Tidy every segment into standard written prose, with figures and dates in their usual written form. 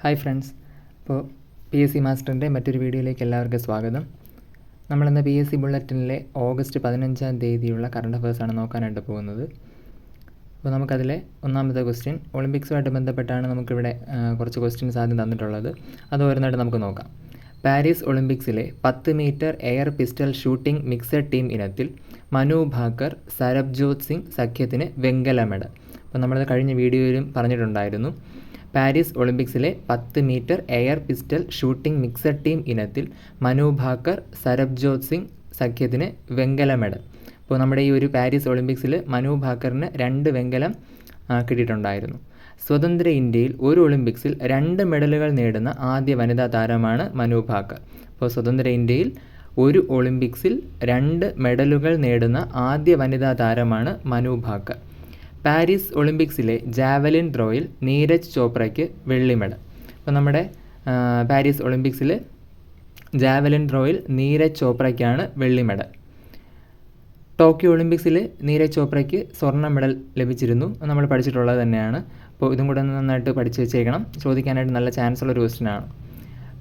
Hi friends. അപ്പോൾ PSC മാസ്റ്ററിൻ്റെ മറ്റൊരു വീഡിയോയിലേക്ക് എല്ലാവർക്കും സ്വാഗതം. നമ്മളിന്ന് PSC ബുള്ളറ്റിനിലെ ഓഗസ്റ്റ് 15-ാം തീയതിയുള്ള കറണ്ട് അഫയേഴ്സാണ് നോക്കാനായിട്ട് പോകുന്നത്. അപ്പോൾ നമുക്കതിലെ ഒന്നാമത്തെ ക്വസ്റ്റ്യൻ, ഒളിമ്പിക്സുമായിട്ട് ബന്ധപ്പെട്ടാണ് നമുക്കിവിടെ കുറച്ച് ക്വസ്റ്റ്യൻസ് ആദ്യം തന്നിട്ടുള്ളത്. അത് ഓരോന്നായിട്ട് നമുക്ക് നോക്കാം. പാരീസ് ഒളിമ്പിക്സിലെ 10 metre air pistol shooting mixed team ഇനത്തിൽ മനു ഭാക്കർ, സരബ്ജോത് സിംഗ് സഖ്യത്തിന് വെങ്കല മെഡൽ. അപ്പോൾ നമ്മളത് കഴിഞ്ഞ വീഡിയോയിലും പറഞ്ഞിട്ടുണ്ടായിരുന്നു. പാരീസ് ഒളിമ്പിക്സിലെ 10 metre air pistol shooting mixed team ഇനത്തിൽ മനു ഭാക്കർ, സരബ്ജോത് സിംഗ് സഖ്യത്തിന് വെങ്കല മെഡൽ. അപ്പോൾ നമ്മുടെ ഈ ഒരു പാരീസ് ഒളിമ്പിക്സിൽ മനു ഭാക്കറിന് 2 വെങ്കലം കിട്ടിയിട്ടുണ്ടായിരുന്നു. സ്വതന്ത്ര ഇന്ത്യയിൽ ഒരു ഒളിമ്പിക്സിൽ 2 മെഡലുകൾ നേടുന്ന ആദ്യ വനിതാ താരമാണ് മനു ഭാക്കർ. അപ്പോൾ സ്വതന്ത്ര ഇന്ത്യയിൽ ഒരു ഒളിമ്പിക്സിൽ 2 മെഡലുകൾ നേടുന്ന ആദ്യ വനിതാ താരമാണ് മനു ഭാക്കർ. പാരീസ് ഒളിമ്പിക്സിലെ ജാവലിൻ ത്രോയിൽ നീരജ് ചോപ്രയ്ക്ക് വെള്ളി മെഡൽ. അപ്പോൾ നമ്മുടെ പാരീസ് ഒളിമ്പിക്സിൽ ജാവലിൻ ത്രോയിൽ നീരജ് ചോപ്രയ്ക്കാണ് വെള്ളി മെഡൽ. ടോക്കിയോ ഒളിമ്പിക്സിൽ നീരജ് ചോപ്രയ്ക്ക് സ്വർണ്ണ മെഡൽ ലഭിച്ചിരുന്നു. നമ്മൾ പഠിച്ചിട്ടുള്ളത് തന്നെയാണ്. അപ്പോൾ ഇതും കൂടെ നന്നായിട്ട് പഠിച്ച് വെച്ചേക്കണം. ചോദിക്കാനായിട്ട് നല്ല ചാൻസ് ഉള്ളൊരു ക്വസ്റ്റ്യനാണ്.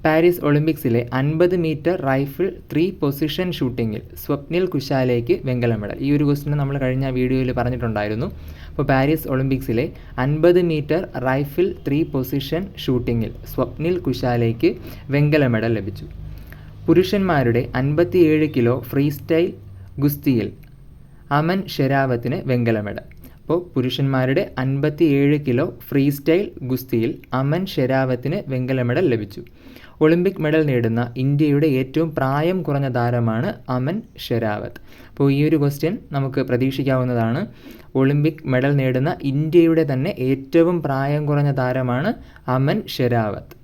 പാരീസ് ഒളിമ്പിക്സിലെ 50 മീറ്റർ റൈഫിൾ 3 പൊസിഷൻ ഷൂട്ടിങ്ങിൽ സ്വപ്നിൽ കുശാലയ്ക്ക് വെങ്കല മെഡൽ. ഈ ഒരു ക്വസ്റ്റ്യൻ നമ്മൾ കഴിഞ്ഞ വീഡിയോയിൽ പറഞ്ഞിട്ടുണ്ടായിരുന്നു. അപ്പോൾ പാരീസ് ഒളിമ്പിക്സിലെ 50 മീറ്റർ റൈഫിൾ 3 പൊസിഷൻ ഷൂട്ടിങ്ങിൽ സ്വപ്നിൽ കുശാലയ്ക്ക് വെങ്കല മെഡൽ ലഭിച്ചു. പുരുഷന്മാരുടെ 57 കിലോ ഫ്രീ സ്റ്റൈൽ ഗുസ്തിയിൽ അമൻ ഷെരാവത്തിന് വെങ്കല മെഡൽ. അപ്പോൾ പുരുഷന്മാരുടെ 57 കിലോ ഫ്രീ സ്റ്റൈൽ ഗുസ്തിയിൽ അമൻ ഷെരാവത്തിന് വെങ്കല മെഡൽ ലഭിച്ചു. ഒളിമ്പിക് മെഡൽ നേടുന്ന ഇന്ത്യയുടെ ഏറ്റവും പ്രായം കുറഞ്ഞ താരമാണ് അമൻ ഷെരാവത്ത്. അപ്പോൾ ഈ ഒരു ക്വസ്റ്റ്യൻ നമുക്ക് പ്രതീക്ഷിക്കാവുന്നതാണ്. ഒളിമ്പിക് മെഡൽ നേടുന്ന ഇന്ത്യയുടെ തന്നെ ഏറ്റവും പ്രായം കുറഞ്ഞ താരമാണ് അമൻ ഷെരാവത്ത്.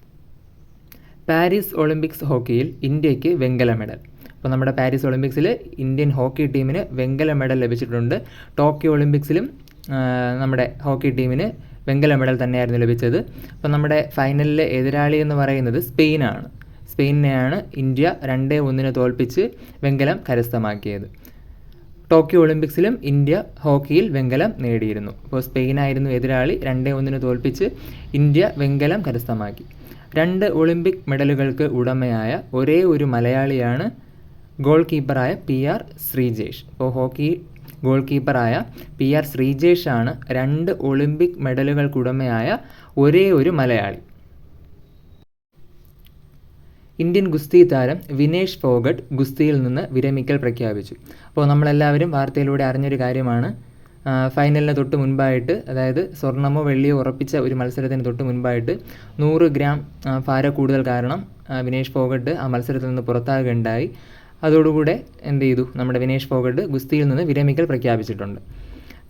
പാരീസ് ഒളിമ്പിക്സ് ഹോക്കിയിൽ ഇന്ത്യക്ക് വെങ്കല മെഡൽ. അപ്പോൾ നമ്മുടെ പാരീസ് ഒളിമ്പിക്സിൽ ഇന്ത്യൻ ഹോക്കി ടീമിന് വെങ്കല മെഡൽ ലഭിച്ചിട്ടുണ്ട്. ടോക്കിയോ ഒളിമ്പിക്സിലും നമ്മുടെ ഹോക്കി ടീമിന് വെങ്കല മെഡൽ തന്നെയായിരുന്നു ലഭിച്ചത്. അപ്പോൾ നമ്മുടെ ഫൈനലിലെ എതിരാളി എന്ന് പറയുന്നത് സ്പെയിനാണ്. സ്പെയിനെയാണ് ഇന്ത്യ 2-1 തോൽപ്പിച്ച് വെങ്കലം കരസ്ഥമാക്കിയത്. ടോക്കിയോ ഒളിമ്പിക്സിലും ഇന്ത്യ ഹോക്കിയിൽ വെങ്കലം നേടിയിരുന്നു. അപ്പോൾ സ്പെയിനായിരുന്നു എതിരാളി. 2-1 തോൽപ്പിച്ച് ഇന്ത്യ വെങ്കലം കരസ്ഥമാക്കി. 2 ഒളിമ്പിക് മെഡലുകൾക്ക് ഉടമയായ ഒരേ ഒരു മലയാളിയാണ് ഗോൾ കീപ്പറായ PR ശ്രീജേഷ്. അപ്പോൾ ഹോക്കി ഗോൾ കീപ്പറായ PR ശ്രീജേഷാണ് 2 ഒളിമ്പിക് മെഡലുകൾക്കുടമയായ ഒരേ ഒരു മലയാളി. ഇന്ത്യൻ ഗുസ്തി താരം വിനേഷ് ഫോഗട്ട് ഗുസ്തിയിൽ നിന്ന് വിരമിക്കൽ പ്രഖ്യാപിച്ചു. അപ്പോൾ നമ്മളെല്ലാവരും വാർത്തയിലൂടെ അറിഞ്ഞൊരു കാര്യമാണ്. ഫൈനലിന് തൊട്ട് മുൻപായിട്ട്, അതായത് സ്വർണ്ണമോ വെള്ളിയോ ഉറപ്പിച്ച ഒരു മത്സരത്തിന് തൊട്ട് മുൻപായിട്ട് 100 ഗ്രാം ഭാര കൂടുതൽ കാരണം വിനേഷ് ഫോഗട്ട് ആ മത്സരത്തിൽ നിന്ന് പുറത്താകുകയുണ്ടായി. അതോടുകൂടെ എന്ത് ചെയ്തു, നമ്മുടെ വിനേഷ് ഫോഗട്ട് ഗുസ്തിയിൽ നിന്ന് വിരമിക്കൽ പ്രഖ്യാപിച്ചിട്ടുണ്ട്.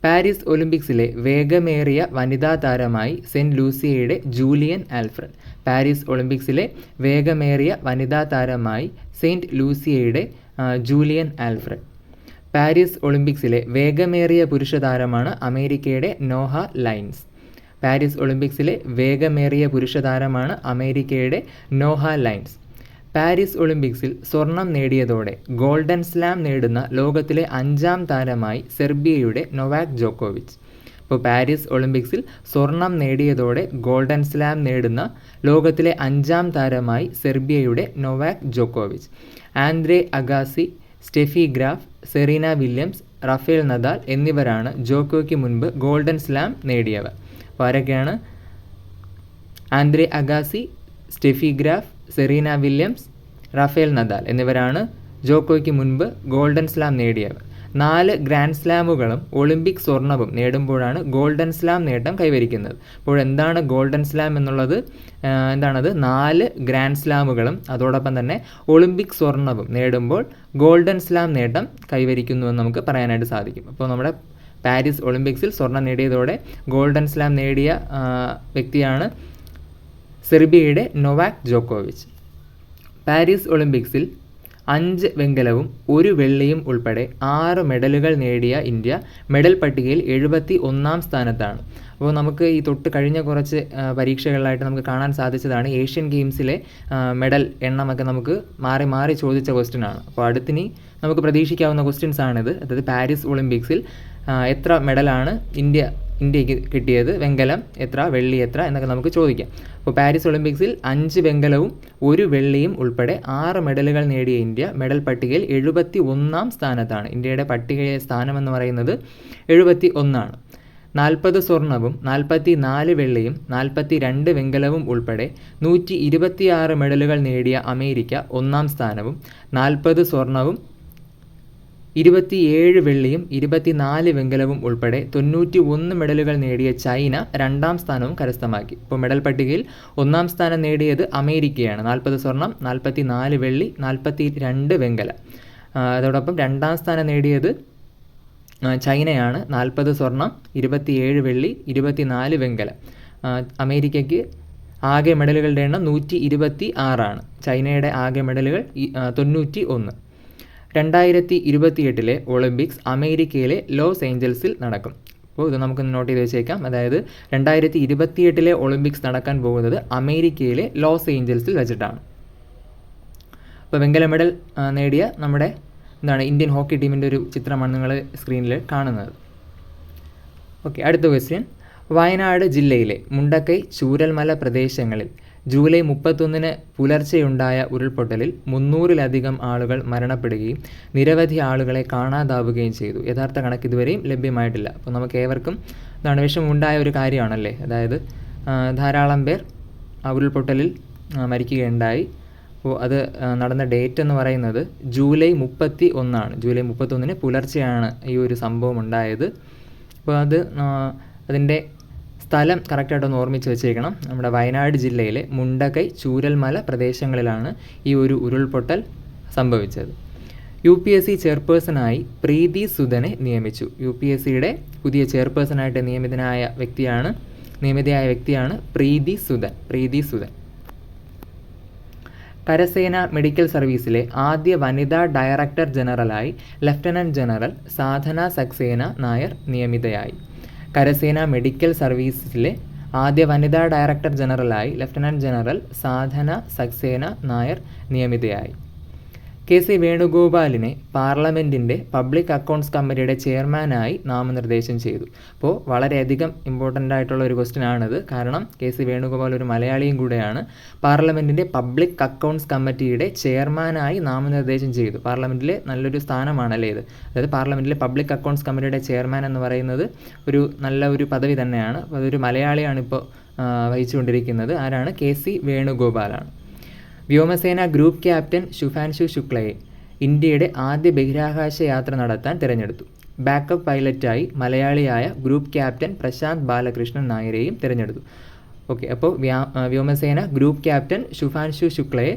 പാരീസ് ഒളിമ്പിക്സിലെ വേഗമേറിയ വനിതാ താരമായി സെൻറ്റ് ലൂസിയയുടെ ജൂലിയൻ ആൽഫ്രഡ്. പാരീസ് ഒളിമ്പിക്സിലെ വേഗമേറിയ വനിതാ താരമായി സെയിൻറ്റ് ലൂസിയയുടെ ജൂലിയൻ ആൽഫ്രഡ്. പാരീസ് ഒളിമ്പിക്സിലെ വേഗമേറിയ പുരുഷ താരമാണ് അമേരിക്കയുടെ നോഹ ലൈൻസ്. പാരീസ് ഒളിമ്പിക്സിലെ വേഗമേറിയ പുരുഷ താരമാണ് അമേരിക്കയുടെ നോഹ ലൈൻസ്. പാരീസ് ഒളിമ്പിക്സിൽ സ്വർണം നേടിയതോടെ ഗോൾഡൻ സ്ലാം നേടുന്ന ലോകത്തിലെ 5ാം താരമായി സെർബിയയുടെ നൊവാക് ജോക്കോവിച്ച്. ഇപ്പോൾ പാരീസ് ഒളിമ്പിക്സിൽ സ്വർണം നേടിയതോടെ ഗോൾഡൻ സ്ലാം നേടുന്ന ലോകത്തിലെ 5ാം താരമായി സെർബിയയുടെ നൊവാക് ജോക്കോവിച്ച്. Andre Agassi, Steffi Graf, Serena Williams, Rafael Nadal എന്നിവരാണ് ജോക്കോയ്ക്ക് മുൻപ് ഗോൾഡൻ സ്ലാം നേടിയവർ. അപ്പോൾ ആരൊക്കെയാണ്? Andre Agassi, Steffi Graf, Serena Williams, Rafael Nadal എന്നിവരാണ് ജോക്കോയ്ക്ക് മുൻപ് ഗോൾഡൻ സ്ലാം നേടിയവർ. 4 ഗ്രാൻഡ് സ്ലാമുകളും ഒളിമ്പിക് സ്വർണവും നേടുമ്പോഴാണ് ഗോൾഡൻ സ്ലാം നേട്ടം കൈവരിക്കുന്നത്. അപ്പോൾ എന്താണ് ഗോൾഡൻ സ്ലാം എന്നുള്ളത്? എന്താണത്? 4 ഗ്രാൻഡ് സ്ലാമുകളും അതോടൊപ്പം തന്നെ ഒളിമ്പിക് സ്വർണവും നേടുമ്പോൾ ഗോൾഡൻ സ്ലാം നേട്ടം കൈവരിക്കുന്നുവെന്ന് നമുക്ക് പറയാനായിട്ട് സാധിക്കും. അപ്പോൾ നമ്മുടെ പാരീസ് ഒളിമ്പിക്സിൽ സ്വർണം നേടിയതോടെ ഗോൾഡൻ സ്ലാം നേടിയ വ്യക്തിയാണ് സെർബിയയുടെ നൊവാക് ജോക്കോവിച്ച്. പാരീസ് ഒളിമ്പിക്സിൽ 5 വെങ്കലവും 1 വെള്ളിയും ഉൾപ്പെടെ 6 മെഡലുകൾ നേടിയ ഇന്ത്യ മെഡൽ പട്ടികയിൽ 71ാം സ്ഥാനത്താണ്. അപ്പോൾ നമുക്ക് ഈ തൊട്ട് കഴിഞ്ഞ കുറച്ച് പരീക്ഷകളിലായിട്ട് നമുക്ക് കാണാൻ സാധിച്ചതാണ്. ഏഷ്യൻ ഗെയിംസിലെ മെഡൽ എണ്ണമൊക്കെ നമുക്ക് മാറി മാറി ചോദിച്ച ക്വസ്റ്റ്യനാണ്. അപ്പോൾ അടുത്തിനി നമുക്ക് പ്രതീക്ഷിക്കാവുന്ന ക്വസ്റ്റ്യൻസ് ആണിത്. അതായത് പാരീസ് ഒളിമ്പിക്സിൽ എത്ര മെഡലാണ് ഇന്ത്യ ഇന്ത്യക്ക് കിട്ടിയത് വെങ്കലം എത്ര, വെള്ളി എത്ര എന്നൊക്കെ നമുക്ക് ചോദിക്കാം. അപ്പോൾ പാരീസ് ഒളിമ്പിക്സിൽ 5 വെങ്കലവും 1 വെള്ളിയും ഉൾപ്പെടെ 6 മെഡലുകൾ നേടിയ ഇന്ത്യ മെഡൽ പട്ടികയിൽ 71ാം സ്ഥാനത്താണ്. ഇന്ത്യയുടെ പട്ടികയിലെ സ്ഥാനമെന്ന് പറയുന്നത് 71 40 സ്വർണവും 44 വെള്ളിയും 42 വെങ്കലവും ഉൾപ്പെടെ 126 മെഡലുകൾ നേടിയ അമേരിക്ക 1ാം സ്ഥാനവും 40 സ്വർണവും 27 വെള്ളിയും 24 വെങ്കലവും ഉൾപ്പെടെ 91 മെഡലുകൾ നേടിയ ചൈന 2ാം സ്ഥാനവും കരസ്ഥമാക്കി. ഇപ്പോൾ മെഡൽ പട്ടികയിൽ 1ാം സ്ഥാനം നേടിയത് അമേരിക്കയാണ്. 40 സ്വർണം, 44 വെള്ളി, 42 വെങ്കലം. അതോടൊപ്പം 2ാം സ്ഥാനം നേടിയത് ചൈനയാണ്. 40 സ്വർണം, 27 വെള്ളി, 24 വെങ്കലം. അമേരിക്കയ്ക്ക് ആകെ മെഡലുകളുടെ എണ്ണം 126. ചൈനയുടെ ആകെ മെഡലുകൾ 91. 2028 ഒളിമ്പിക്സ് അമേരിക്കയിലെ ലോസ് ഏഞ്ചൽസിൽ നടക്കും. അപ്പോൾ ഇത് നമുക്ക് നോട്ട് ചെയ്ത് വെച്ചേക്കാം. അതായത് 2028 ഒളിമ്പിക്സ് നടക്കാൻ പോകുന്നത് അമേരിക്കയിലെ ലോസ് ഏഞ്ചൽസിൽ വെച്ചിട്ടാണ്. അപ്പോൾ വെങ്കല മെഡൽ നേടിയ നമ്മുടെ ഇന്ത്യൻ ഹോക്കി ടീമിൻ്റെ ഒരു ചിത്രമാണ് നിങ്ങൾ സ്ക്രീനിൽ കാണുന്നത്. ഓക്കെ, അടുത്ത ക്വസ്റ്റ്യൻ. വയനാട് ജില്ലയിലെ മുണ്ടക്കൈ ചൂരൽമല പ്രദേശങ്ങളിൽ ജൂലൈ 31 പുലർച്ചെയുണ്ടായ ഉരുൾപൊട്ടലിൽ 300-ലധികം ആളുകൾ മരണപ്പെടുകയും നിരവധി ആളുകളെ കാണാതാവുകയും ചെയ്തു. യഥാർത്ഥ കണക്ക് ഇതുവരെയും ലഭ്യമായിട്ടില്ല. അപ്പോൾ നമുക്ക് ഏവർക്കും വിഷമമുണ്ടായ ഒരു കാര്യമാണല്ലേ. അതായത് ധാരാളം പേർ ആ ഉരുൾപൊട്ടലിൽ മരിക്കുകയുണ്ടായി. അപ്പോൾ അത് നടന്ന ഡേറ്റ് എന്ന് പറയുന്നത് ജൂലൈ 31. ജൂലൈ 31 പുലർച്ചെയാണ് ഈ ഒരു സംഭവം ഉണ്ടായത്. അപ്പോൾ അതിൻ്റെ സ്ഥലം കറക്റ്റായിട്ടൊന്ന് ഓർമ്മിച്ച് വെച്ചേക്കണം. നമ്മുടെ വയനാട് ജില്ലയിലെ മുണ്ടക്കൈ ചൂരൽമല പ്രദേശങ്ങളിലാണ് ഈ ഒരു ഉരുൾപൊട്ടൽ സംഭവിച്ചത്. UPSC ചെയർപേഴ്സണായി പ്രീതി സുധനെ നിയമിച്ചു. UPSCയുടെ പുതിയ ചെയർപേഴ്സണായിട്ട് നിയമിതയായ വ്യക്തിയാണ് പ്രീതി സുധൻ. കരസേന മെഡിക്കൽ സർവീസിലെ ആദ്യ വനിതാ ഡയറക്ടർ ജനറലായി ലഫ്റ്റനന്റ് ജനറൽ സാധന സക്സേന നായർ നിയമിതയായി. കരസേന മെഡിക്കൽ സർവീസിലെ ആദ്യ വനിതാ ഡയറക്ടർ ജനറലായി ലഫ്റ്റനന്റ് ജനറൽ സാധന സക്സേന നായർ നിയമിതയായി. KC വേണുഗോപാലിനെ പാർലമെൻറ്റിൻ്റെ പബ്ലിക് അക്കൗണ്ട്സ് കമ്മിറ്റിയുടെ ചെയർമാനായി നാമനിർദ്ദേശം ചെയ്തു. അപ്പോൾ വളരെയധികം ഇമ്പോർട്ടൻ്റ് ആയിട്ടുള്ള ഒരു ക്വസ്റ്റ്യൻ ആണിത്. കാരണം KC വേണുഗോപാൽ ഒരു മലയാളിയും കൂടെയാണ്. പാർലമെൻറ്റിൻ്റെ പബ്ലിക് അക്കൗണ്ട്സ് കമ്മിറ്റിയുടെ ചെയർമാനായി നാമനിർദ്ദേശം ചെയ്തു. പാർലമെൻറ്റിലെ നല്ലൊരു സ്ഥാനമാണല്ലേ ഇത്. അതായത് പാർലമെൻറ്റിലെ പബ്ലിക് അക്കൗണ്ട്സ് കമ്മിറ്റിയുടെ ചെയർമാൻ എന്ന് പറയുന്നത് നല്ല ഒരു പദവി തന്നെയാണ്. അപ്പോൾ അതൊരു മലയാളിയാണ് ഇപ്പോൾ വഹിച്ചുകൊണ്ടിരിക്കുന്നത്. ആരാണ്? KC വേണുഗോപാലാണ്. വ്യോമസേന ഗ്രൂപ്പ് ക്യാപ്റ്റൻ ശുഭാൻശു ശുക്ലയെ ഇന്ത്യയുടെ ആദ്യ ബഹിരാകാശ യാത്ര നടത്താൻ തിരഞ്ഞെടുത്തു. ബാക്കപ്പ് പൈലറ്റായി മലയാളിയായ ഗ്രൂപ്പ് ക്യാപ്റ്റൻ പ്രശാന്ത് ബാലകൃഷ്ണൻ നായരെയും തിരഞ്ഞെടുത്തു. ഓക്കെ, അപ്പോൾ വ്യോമസേന ഗ്രൂപ്പ് ക്യാപ്റ്റൻ ശുഭാൻശു ശുക്ലയെ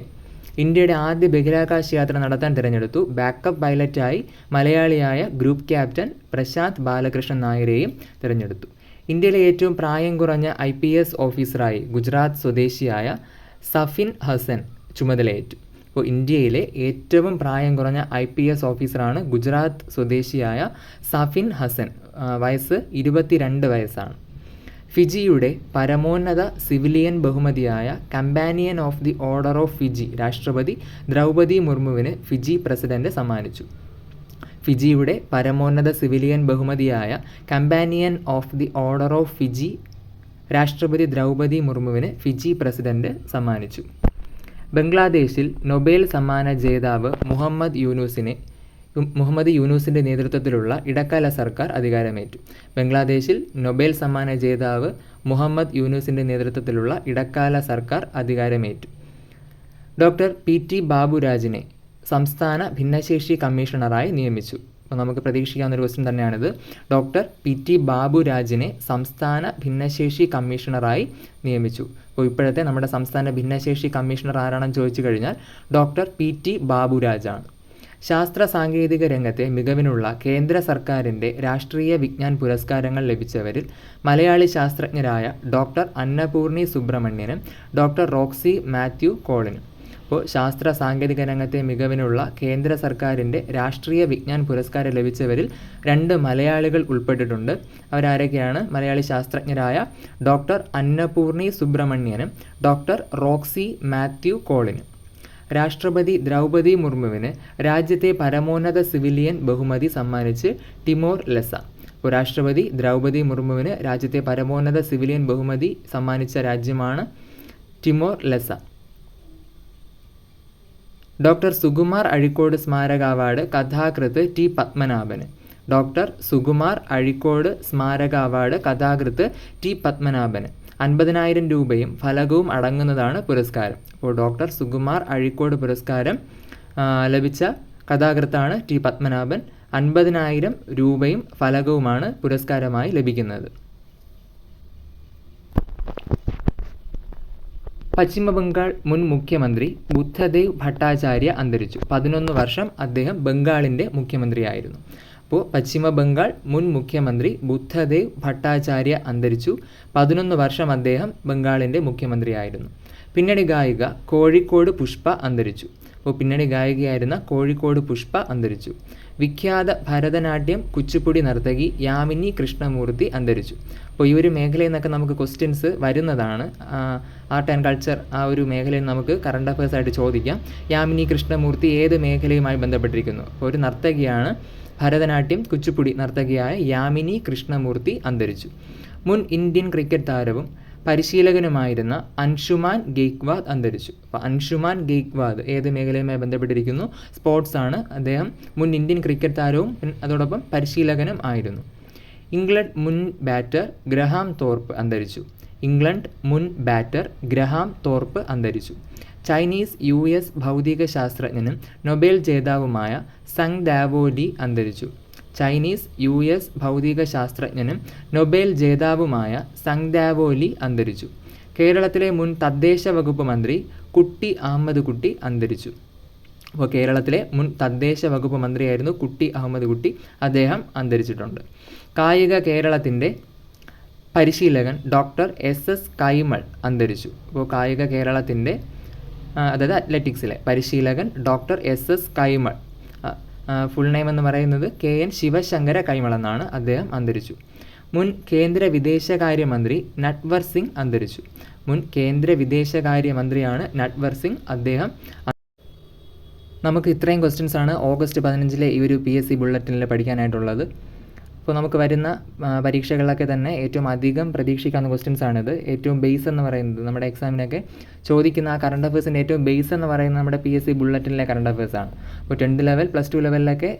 ഇന്ത്യയുടെ ആദ്യ ബഹിരാകാശ യാത്ര നടത്താൻ തിരഞ്ഞെടുത്തു. ബാക്കപ്പ് പൈലറ്റായി മലയാളിയായ ഗ്രൂപ്പ് ക്യാപ്റ്റൻ പ്രശാന്ത് ബാലകൃഷ്ണൻ നായരെയും തിരഞ്ഞെടുത്തു. ഇന്ത്യയിലെ ഏറ്റവും പ്രായം കുറഞ്ഞ IPS ഓഫീസറായി ഗുജറാത്ത് സ്വദേശിയായ സഫിൻ ഹസൻ ചുമതലയേറ്റു. അപ്പോൾ ഇന്ത്യയിലെ ഏറ്റവും പ്രായം കുറഞ്ഞ IPS ഓഫീസറാണ് ഗുജറാത്ത് സ്വദേശിയായ സഫിൻ ഹസൻ. വയസ്സ് 22 വയസ്സാണ്. ഫിജിയുടെ പരമോന്നത സിവിലിയൻ ബഹുമതിയായ companion of the order of Fiji രാഷ്ട്രപതി ദ്രൗപദി മുർമുവിന് ഫിജി പ്രസിഡന്റ് സമ്മാനിച്ചു. ഫിജിയുടെ പരമോന്നത സിവിലിയൻ ബഹുമതിയായ companion of the order of Fiji രാഷ്ട്രപതി ദ്രൗപദി മുർമുവിന് ഫിജി പ്രസിഡന്റ് സമ്മാനിച്ചു. ബംഗ്ലാദേശിൽ നൊബേൽ സമ്മാന ജേതാവ് മുഹമ്മദ് യൂനുസിൻ്റെ നേതൃത്വത്തിലുള്ള ഇടക്കാല സർക്കാർ അധികാരമേറ്റു. ബംഗ്ലാദേശിൽ നൊബേൽ സമ്മാന ജേതാവ് മുഹമ്മദ് യൂനുസിൻ്റെ നേതൃത്വത്തിലുള്ള ഇടക്കാല സർക്കാർ അധികാരമേറ്റു. ഡോക്ടർ PT ബാബുരാജിനെ സംസ്ഥാന ഭിന്നശേഷി കമ്മീഷണറായി നിയമിച്ചു. അപ്പോൾ നമുക്ക് പ്രതീക്ഷിക്കാവുന്നൊരു ക്വസ്റ്റ്യൻ തന്നെയാണിത്. ഡോക്ടർ PT ബാബുരാജിനെ സംസ്ഥാന ഭിന്നശേഷി കമ്മീഷണറായി നിയമിച്ചു. അപ്പോൾ ഇപ്പോഴത്തെ നമ്മുടെ സംസ്ഥാന ഭിന്നശേഷി കമ്മീഷണർ ആരാണെന്ന് ചോദിച്ചു കഴിഞ്ഞാൽ ഡോക്ടർ PT ബാബുരാജാണ്. ശാസ്ത്ര സാങ്കേതിക രംഗത്തെ മികവിനുള്ള കേന്ദ്ര സർക്കാരിൻ്റെ രാഷ്ട്രീയ വിജ്ഞാൻ പുരസ്കാരങ്ങൾ ലഭിച്ചവരിൽ മലയാളി ശാസ്ത്രജ്ഞരായ ഡോക്ടർ അന്നപൂർണി സുബ്രഹ്മണ്യനും ഡോക്ടർ റോക്സി മാത്യു കോളിനും. അപ്പോൾ ശാസ്ത്ര സാങ്കേതിക രംഗത്തെ മികവിനുള്ള കേന്ദ്ര സർക്കാരിൻ്റെ രാഷ്ട്രീയ വിജ്ഞാൻ പുരസ്കാരം ലഭിച്ചവരിൽ 2 മലയാളികൾ ഉൾപ്പെട്ടിട്ടുണ്ട്. അവരാരൊക്കെയാണ്? മലയാളി ശാസ്ത്രജ്ഞരായ ഡോക്ടർ അന്നപൂർണി സുബ്രഹ്മണ്യനും ഡോക്ടർ റോക്സി മാത്യു കോളിനും. രാഷ്ട്രപതി ദ്രൗപദി മുർമുവിന് രാജ്യത്തെ പരമോന്നത സിവിലിയൻ ബഹുമതി സമ്മാനിച്ച് ടിമോർ ലെസ. അപ്പോൾ രാഷ്ട്രപതി ദ്രൗപദി മുർമുവിന് രാജ്യത്തെ പരമോന്നത സിവിലിയൻ ബഹുമതി സമ്മാനിച്ച രാജ്യമാണ് ടിമോർ ലെസ. ഡോക്ടർ സുകുമാർ അഴീക്കോട് സ്മാരക അവാർഡ് കഥാകൃത്ത് ടി പത്മനാഭന്. ഡോക്ടർ സുകുമാർ അഴീക്കോട് സ്മാരക അവാർഡ് കഥാകൃത്ത് ടി പത്മനാഭന്. 50,000 രൂപയും ഫലകവും അടങ്ങുന്നതാണ് പുരസ്കാരം. അപ്പോൾ ഡോക്ടർ സുകുമാർ അഴീക്കോട് പുരസ്കാരം ലഭിച്ച കഥാകൃത്താണ് ടി പത്മനാഭൻ. 50,000 രൂപയും ഫലകവുമാണ് പുരസ്കാരമായി ലഭിക്കുന്നത്. പശ്ചിമ ബംഗാൾ മുൻ മുഖ്യമന്ത്രി ബുദ്ധദേവ് ഭട്ടാചാര്യ അന്തരിച്ചു. 11 വർഷം അദ്ദേഹം ബംഗാളിൻ്റെ മുഖ്യമന്ത്രിയായിരുന്നു. അപ്പോൾ പശ്ചിമ ബംഗാൾ മുൻ മുഖ്യമന്ത്രി ബുദ്ധദേവ് ഭട്ടാചാര്യ അന്തരിച്ചു. 11 വർഷം അദ്ദേഹം ബംഗാളിൻ്റെ മുഖ്യമന്ത്രിയായിരുന്നു. പിന്നണി ഗായിക കോഴിക്കോട് പുഷ്പ അന്തരിച്ചു. അപ്പോൾ പിന്നണി ഗായികയായിരുന്ന കോഴിക്കോട് പുഷ്പ അന്തരിച്ചു. വിഖ്യാത ഭരതനാട്യം കുച്ചിപ്പുടി നർത്തകി യാമിനി കൃഷ്ണമൂർത്തി അന്തരിച്ചു. അപ്പോൾ ഈ ഒരു മേഖലയിൽ നിന്നൊക്കെ നമുക്ക് ക്വസ്റ്റ്യൻസ് വരുന്നതാണ്. ആർട്ട് ആൻഡ് കൾച്ചർ ആ ഒരു മേഖലയിൽ നമുക്ക് കറണ്ട് അഫയേഴ്സ് ആയിട്ട് ചോദിക്കാം. യാമിനി കൃഷ്ണമൂർത്തി ഏത് മേഖലയുമായി ബന്ധപ്പെട്ടിരിക്കുന്നു? അപ്പോൾ ഒരു നർത്തകിയാണ്. ഭരതനാട്യം കുച്ചിപ്പുടി നർത്തകിയായ യാമിനി കൃഷ്ണമൂർത്തി അന്തരിച്ചു. മുൻ ഇന്ത്യൻ ക്രിക്കറ്റ് താരവും പരിശീലകനുമായിരുന്ന അൻഷുമാൻ ഗെയ്ക്വാദ് അന്തരിച്ചു. അപ്പോൾ അൻഷുമാൻ ഗെയ്ക്വാദ് ഏത് മേഖലയുമായി ബന്ധപ്പെട്ടിരിക്കുന്നു? സ്പോർട്സ് ആണ്. അദ്ദേഹം മുൻ ഇന്ത്യൻ ക്രിക്കറ്റ് താരവും അതോടൊപ്പം പരിശീലകനും ആയിരുന്നു. ഇംഗ്ലണ്ട് മുൻ ബാറ്റർ ഗ്രഹാം തോർപ്പ് അന്തരിച്ചു. ഇംഗ്ലണ്ട് മുൻ ബാറ്റർ ഗ്രഹാം തോർപ്പ് അന്തരിച്ചു. ചൈനീസ് US ഭൗതിക ശാസ്ത്രജ്ഞനും നൊബേൽ ജേതാവുമായ സങ് ദാവോ ലി അന്തരിച്ചു. ചൈനീസ് US ഭൗതിക ശാസ്ത്രജ്ഞനും നൊബേൽ ജേതാവുമായ സങ് ദാവോ ലി അന്തരിച്ചു. കേരളത്തിലെ മുൻ തദ്ദേശ വകുപ്പ് മന്ത്രി കുട്ടി അഹമ്മദ് കുട്ടി അന്തരിച്ചു. അപ്പോൾ കേരളത്തിലെ മുൻ തദ്ദേശ വകുപ്പ് മന്ത്രിയായിരുന്നു കുട്ടി അഹമ്മദ് കുട്ടി. അദ്ദേഹം അന്തരിച്ചിട്ടുണ്ട്. കായിക കേരളത്തിൻ്റെ പരിശീലകൻ ഡോക്ടർ SS കൈമൾ അന്തരിച്ചു. അപ്പോൾ കായിക കേരളത്തിൻ്റെ അതായത് അത്ലറ്റിക്സിലെ പരിശീലകൻ doctor SS Kaimal, full name എന്ന് പറയുന്നത് KN ശിവശങ്കര കൈമൾ എന്നാണ്. അദ്ദേഹം അന്തരിച്ചു. മുൻ കേന്ദ്ര വിദേശകാര്യമന്ത്രി നട്വർ സിംഗ് അന്തരിച്ചു. മുൻ കേന്ദ്ര വിദേശകാര്യമന്ത്രിയാണ് നട്വർ സിംഗ്. അദ്ദേഹം നമുക്ക് ഇത്രയും ക്വസ്റ്റ്യൻസാണ് ഓഗസ്റ്റ് 15 ഈ ഒരു PSC ബുള്ളറ്റിനിൽ പഠിക്കാനായിട്ടുള്ളത്. അപ്പോൾ നമുക്ക് വരുന്ന പരീക്ഷകളിലൊക്കെ തന്നെ ഏറ്റവും അധികം പ്രതീക്ഷിക്കാവുന്ന ക്വസ്റ്റ്യൻസാണിത്. ഏറ്റവും ബേസ് എന്ന് പറയുന്നത് നമ്മുടെ എക്സാമിനൊക്കെ ചോദിക്കുന്ന ആ കറണ്ട് അഫയേഴ്സിൻ്റെ ഏറ്റവും ബേസ് എന്ന് പറയുന്നത് നമ്മുടെ PSC ബുള്ളറ്റിനിലെ കറണ്ട് അഫയേഴ്സാണ്. അപ്പോൾ 10th ലെവൽ +2 ലെവലിലൊക്കെ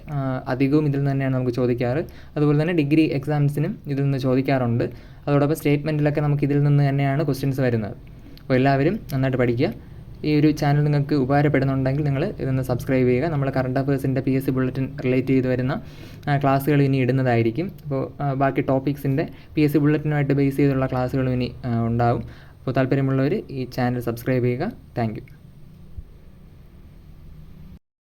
അധികവും ഇതിൽ നിന്ന് തന്നെയാണ് നമുക്ക് ചോദിക്കാറ്. അതുപോലെ തന്നെ ഡിഗ്രി എക്സാംസിനും ഇതിൽ നിന്ന് ചോദിക്കാറുണ്ട്. അതോടൊപ്പം സ്റ്റേറ്റ്മെൻറ്റിലൊക്കെ നമുക്ക് ഇതിൽ നിന്ന് തന്നെയാണ് ക്വസ്റ്റ്യൻസ് വരുന്നത്. അപ്പോൾ എല്ലാവരും നന്നായിട്ട് പഠിക്കുക. ഈ ഒരു ചാനൽ നിങ്ങൾക്ക് ഉപകാരപ്പെടുന്നുണ്ടെങ്കിൽ നിങ്ങൾ ഇതൊന്ന് സബ്സ്ക്രൈബ് ചെയ്യുക. നമ്മൾ കറണ്ട് അഫയേഴ്സിൻ്റെ PSC ബുള്ളറ്റിൻ റിലേറ്റ് ചെയ്ത് വരുന്ന ക്ലാസ്സുകൾ ഇനി ഇടുന്നതായിരിക്കും. അപ്പോൾ ബാക്കി ടോപ്പിക്സിൻ്റെ PSC ബുള്ളറ്റിനുമായിട്ട് ബേസ് ചെയ്തുള്ള ക്ലാസ്സുകളും ഇനി ഉണ്ടാവും. അപ്പോൾ താല്പര്യമുള്ളവർ ഈ ചാനൽ സബ്സ്ക്രൈബ് ചെയ്യുക. Thank you.